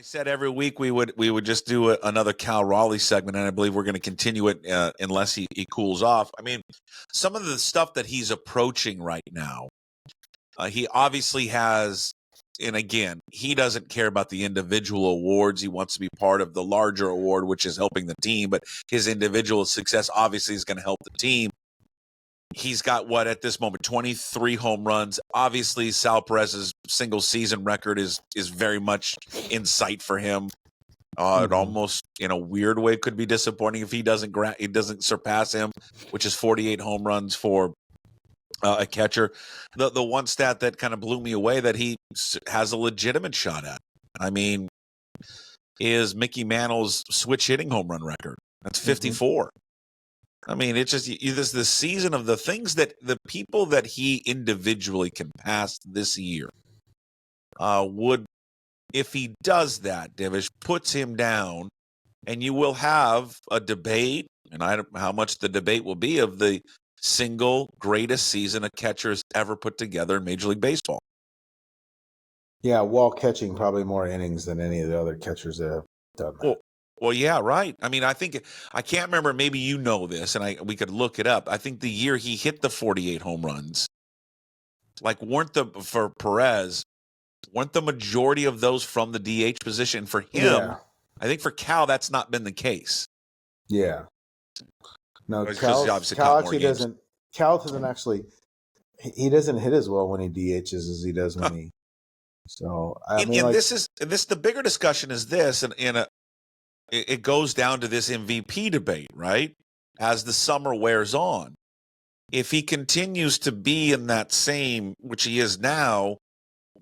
I said every week we would just do another Cal Raleigh segment, and I believe we're going to continue it unless he cools off. I mean, some of the stuff that he's approaching right now, he obviously has, and again, he doesn't care about the individual awards. He wants to be part of the larger award, which is helping the team, but his individual success obviously is going to help the team. He's got what at this moment 23 home runs. Obviously, Sal Perez's single season record is very much in sight for him. It almost, in a weird way, could be disappointing if he doesn't surpass him, which is 48 home runs for a catcher. The one stat that kind of blew me away that he has a legitimate shot at, I mean, is Mickey Mantle's switch hitting home run record. That's 54. I mean, it's just this the season of the things that the people that he individually can pass this year would, if he does that, Divish, puts him down, and you will have a debate, and I don't know how much the debate will be, of the single greatest season a catcher has ever put together in Major League Baseball. Yeah, while catching probably more innings than any of the other catchers that have done that. Well, yeah, right. I mean, I can't remember. Maybe you know this, and we could look it up. I think the year he hit the 48 home runs, for Perez, weren't the majority of those from the DH position? For him, I think for Cal, that's not been the case. Yeah. No, Cal actually doesn't. Cal doesn't actually. He doesn't hit as well when he DHs as he does when he. So this the bigger discussion is this, and it goes down to this MVP debate, right? As the summer wears on, if he continues to be in that same, which he is now,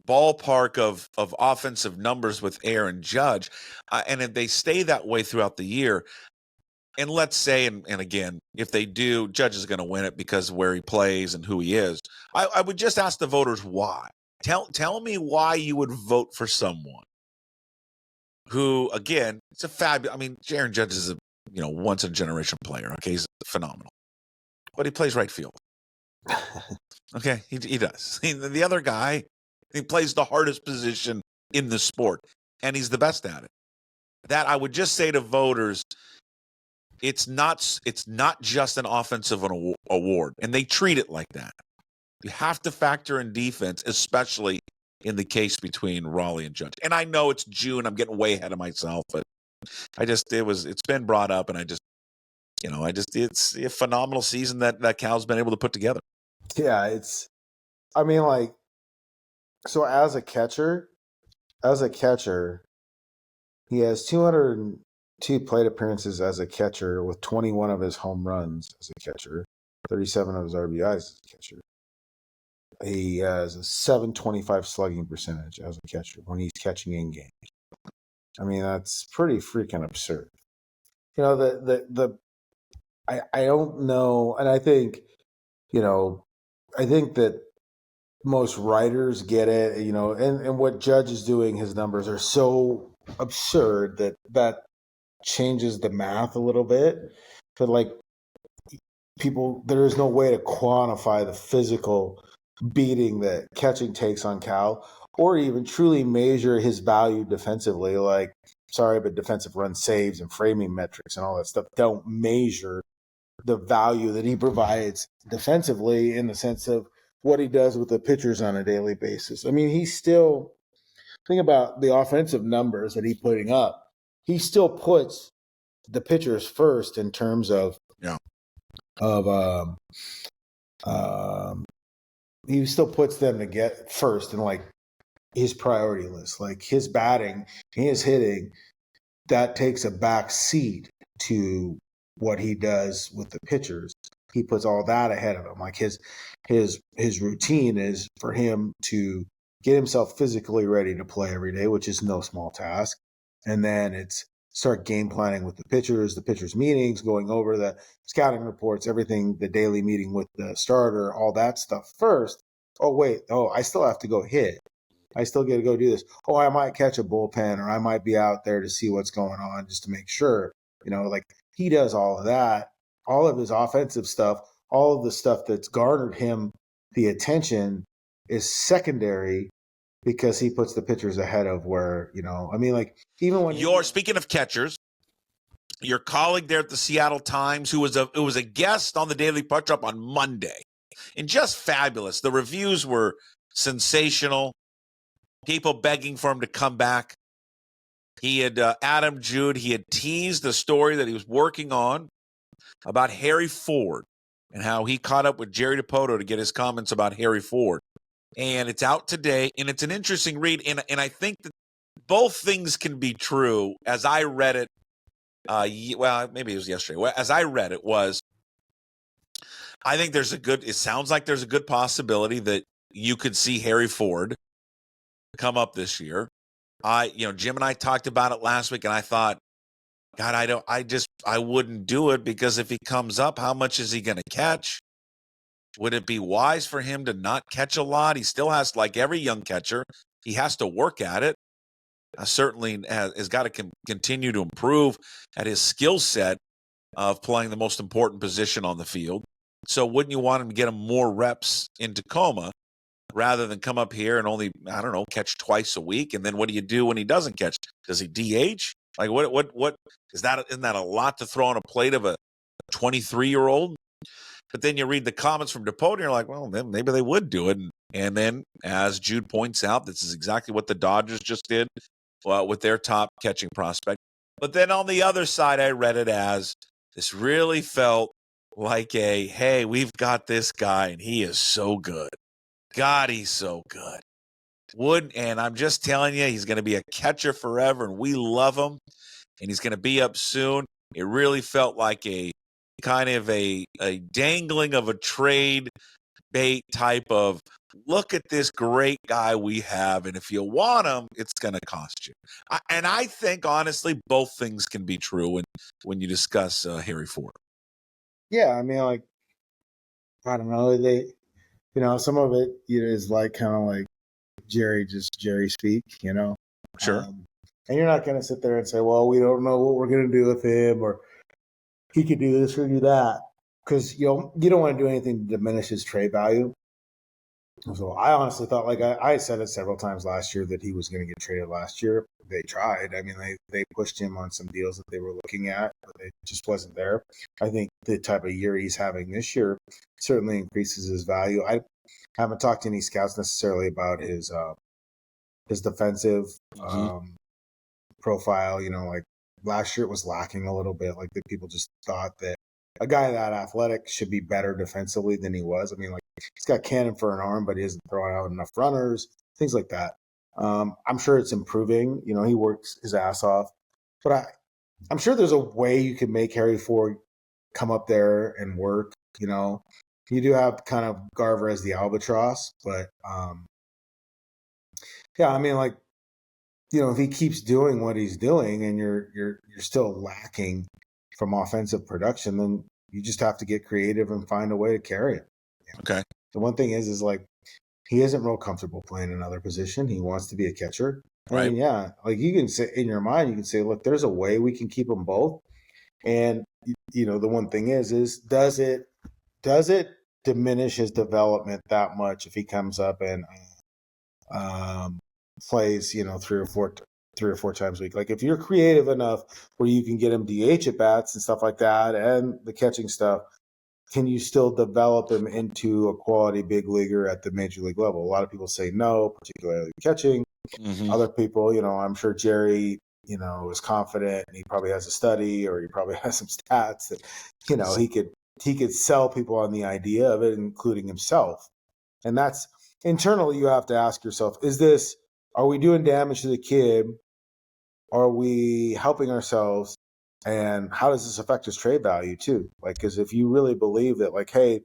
ballpark of offensive numbers with Aaron Judge, and if they stay that way throughout the year, and let's say, and again, if they do, Judge is going to win it because of where he plays and who he is. I would just ask the voters why. Tell me why you would vote for someone who, again, it's a fabulous. I mean, Aaron Judge is a once in a generation player. Okay, he's phenomenal, but he plays right field. Okay, he does. The other guy, he plays the hardest position in the sport, and he's the best at it. That I would just say to voters, it's not just an offensive award, and they treat it like that. You have to factor in defense, especially in the case between Raleigh and Judge. And I know it's June. I'm getting way ahead of myself, but it's been brought up, and it's a phenomenal season that Cal's been able to put together. Yeah, so as a catcher, he has 202 plate appearances as a catcher with 21 of his home runs as a catcher, 37 of his RBIs as a catcher. He has a 725 slugging percentage as a catcher when he's catching in games. I mean, that's pretty freaking absurd. I don't know, and I think that most writers get it, and what Judge is doing, his numbers are so absurd that changes the math a little bit. But people, there is no way to quantify the physical beating that catching takes on Cal, or even truly measure his value defensively. But defensive run saves and framing metrics and all that stuff don't measure the value that he provides defensively in the sense of what he does with the pitchers on a daily basis. I mean, think about the offensive numbers that he's putting up. He still puts the pitchers first in terms of he still puts them to get first in his priority list. His batting, his hitting, that takes a back seat to what he does with the pitchers. He puts all that ahead of him. His routine is for him to get himself physically ready to play every day, which is no small task. And then it's start game planning with the pitchers meetings, going over the scouting reports, everything, the daily meeting with the starter, all that stuff first. I still have to go hit. I still get to go do this. I might catch a bullpen, or I might be out there to see what's going on just to make sure, he does all of that, all of his offensive stuff, all of the stuff that's garnered him the attention is secondary because he puts the pitchers ahead of where, I mean, like, even when Speaking of catchers, your colleague there at the Seattle Times, who was a guest on the Daily Puck Drop on Monday, and just fabulous. The reviews were sensational. People begging for him to come back. He had Adam Jude. He had teased the story that he was working on about Harry Ford and how he caught up with Jerry DiPoto to get his comments about Harry Ford. And it's out today, and it's an interesting read. And I think that both things can be true. As I read it, maybe it was yesterday. As I read it, I think it sounds like there's a good possibility that you could see Harry Ford come up this year. Jim and I talked about it last week, and I thought, God, I wouldn't do it, because if he comes up, how much is he going to catch? Would it be wise for him to not catch a lot? He still has, like every young catcher, he has to work at it. Certainly has got to continue to improve at his skill set of playing the most important position on the field. So wouldn't you want him to get him more reps in Tacoma rather than come up here and only, I don't know, catch twice a week? And then what do you do when he doesn't catch? Does he DH? Like what is that? Isn't that a lot to throw on a plate of a 23-year-old? But then you read the comments from DiPoto, and you're like, well, then maybe they would do it. And then, as Jude points out, this is exactly what the Dodgers just did with their top catching prospect. But then on the other side, I read it as this really felt like hey, we've got this guy, and he is so good. God, he's so good. And I'm just telling you, he's going to be a catcher forever, and we love him, and he's going to be up soon. It really felt like a kind of a dangling of a trade bait type of, look at this great guy we have, and if you want him, it's going to cost you. And I think, honestly, both things can be true when you discuss Harry Ford. Yeah, I mean, like, I don't know, some of it is like kind of like Jerry speak, Sure. And you're not going to sit there and say, well, we don't know what we're going to do with him, or he could do this or do that, because you don't want to do anything to diminish his trade value. So I honestly thought, like I said it several times last year, that he was going to get traded last year. They tried. I mean, they pushed him on some deals that they were looking at, but it just wasn't there. I think the type of year he's having this year certainly increases his value. I haven't talked to any scouts necessarily about his defensive profile. Like last year it was lacking a little bit. Like, that people just thought that a guy that athletic should be better defensively than he was. I mean, like, he's got cannon for an arm, but he isn't throwing out enough runners, things like that. I'm sure it's improving. He works his ass off, but I'm sure there's a way you could make Harry Ford come up there and work. You do have kind of Garver as the albatross, but yeah, I mean, like, if he keeps doing what he's doing and you're still lacking from offensive production, then you just have to get creative and find a way to carry it. Okay. The one thing is like, he isn't real comfortable playing another position. He wants to be a catcher. Right. And yeah, like, you can say in your mind, you can say, look, there's a way we can keep them both. And the one thing is does it diminish his development that much if he comes up and plays 3 or 4 times a week? Like, if you're creative enough where you can get him DH at bats and stuff like that, and the catching stuff, can you still develop him into a quality big leaguer at the major league level? A lot of people say no, particularly catching. Mm-hmm. Other people, I'm sure Jerry, is confident, and he probably has a study, or he probably has some stats that, he could sell people on the idea of it, including himself. And that's internally, you have to ask yourself, are we doing damage to the kid? Are we helping ourselves? And how does this affect his trade value too? Like, because if you really believe that, like, hey,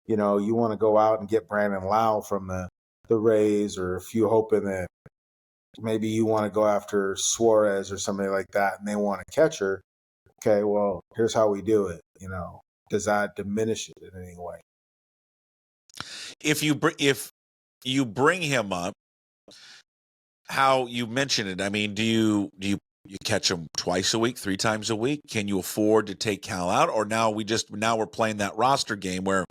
you want to go out and get Brandon Lau from the Rays, or if you hoping that maybe you want to go after Suarez or somebody like that, and they want a catcher, okay, well, here's how we do it. Does that diminish it in any way? If you bring him up, how you mentioned it, I mean, do you catch him twice a week, 3 times a week? Can you afford to take Cal out? Or now we're playing that roster game where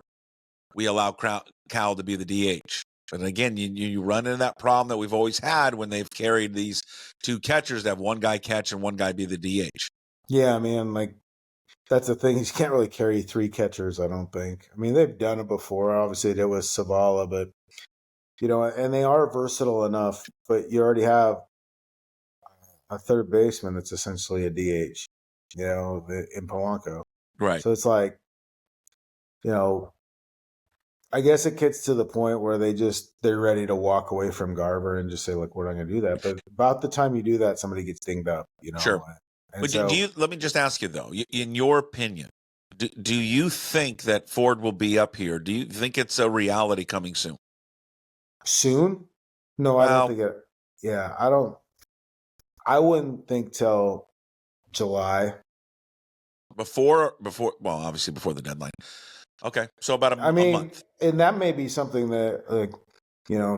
we allow Cal to be the DH? But again, you run into that problem that we've always had when they've carried these two catchers to have one guy catch and one guy be the DH. Yeah, man, like that's the thing. You can't really carry three catchers, I don't think. I mean, they've done it before. Obviously, it was Savala, but and they are versatile enough. But you already have a third baseman that's essentially a DH, in Polanco. Right. So it's like, I guess it gets to the point where they're ready to walk away from Garver and just say, look, we're not going to do that. But about the time you do that, somebody gets dinged up, Sure. And but so, let me just ask you though, in your opinion, do you think that Ford will be up here? Do you think it's a reality coming soon? Soon? No, I don't think it. Yeah, I wouldn't think till July. Before, well, obviously before the deadline. Okay, so about a month. And that may be something that,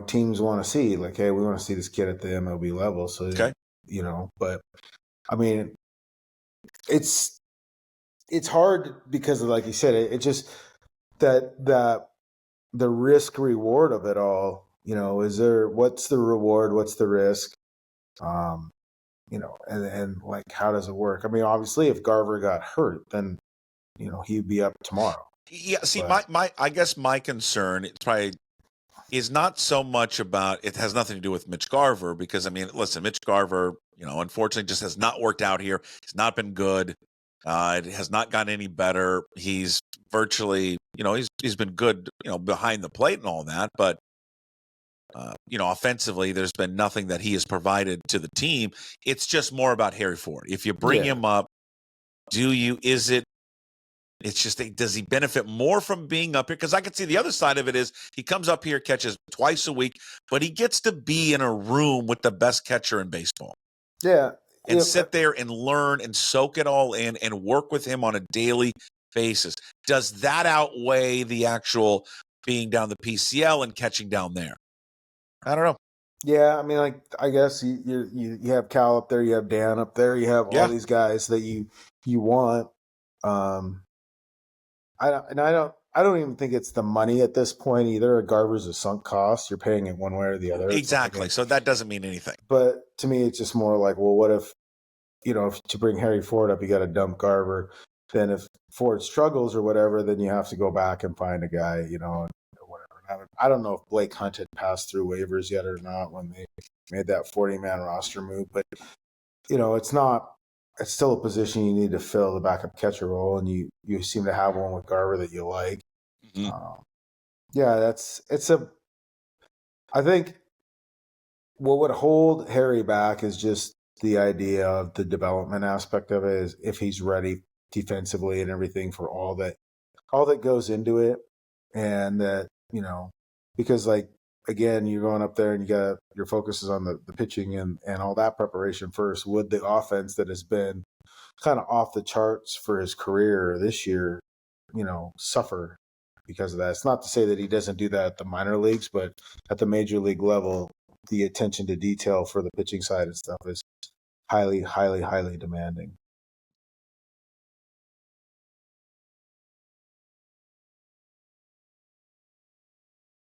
teams want to see. Like, hey, we want to see this kid at the MLB level. So, okay. But, I mean, it's hard because, like you said, it just that the risk reward of it all. What's the reward? What's the risk? And like, how does it work? I mean, obviously, if Garver got hurt, then he'd be up tomorrow. Yeah. See, I guess my concern is not so much about, it has nothing to do with Mitch Garver, because I mean, listen, Mitch Garver, unfortunately, just has not worked out here. It's not been good. It has not gotten any better. He's virtually, he's been good, behind the plate and all that, but. Offensively, there's been nothing that he has provided to the team. It's just more about Harry Ford. If you bring him up, does he benefit more from being up here? Because I can see the other side of it is he comes up here, catches twice a week, but he gets to be in a room with the best catcher in baseball. Yeah. And sit there and learn and soak it all in and work with him on a daily basis. Does that outweigh the actual being down the PCL and catching down there? I don't know. Yeah, I mean, like, I guess you have Cal up there, you have Dan up there, you have all these guys that you want. I don't even think it's the money at this point either. Garver's a sunk cost. You're paying it one way or the other. Exactly. So that doesn't mean anything. But to me, it's just more like, well, what if, if to bring Harry Ford up, you got to dump Garver. Then if Ford struggles or whatever, then you have to go back and find a guy, whatever. I don't know if Blake Hunt had passed through waivers yet or not when they made that 40-man roster move, but it's still a position you need to fill, the backup catcher role, and you seem to have one with Garver that you like. Mm-hmm. I think what would hold Harry back is just the idea of the development aspect of it, is if he's ready defensively and everything for all that goes into it. And that, because, like, again, you're going up there and your focus is on the pitching and all that preparation first. Would the offense that has been kind of off the charts for his career this year, suffer because of that? It's not to say that he doesn't do that at the minor leagues, but at the major league level, the attention to detail for the pitching side and stuff is highly, highly, highly demanding.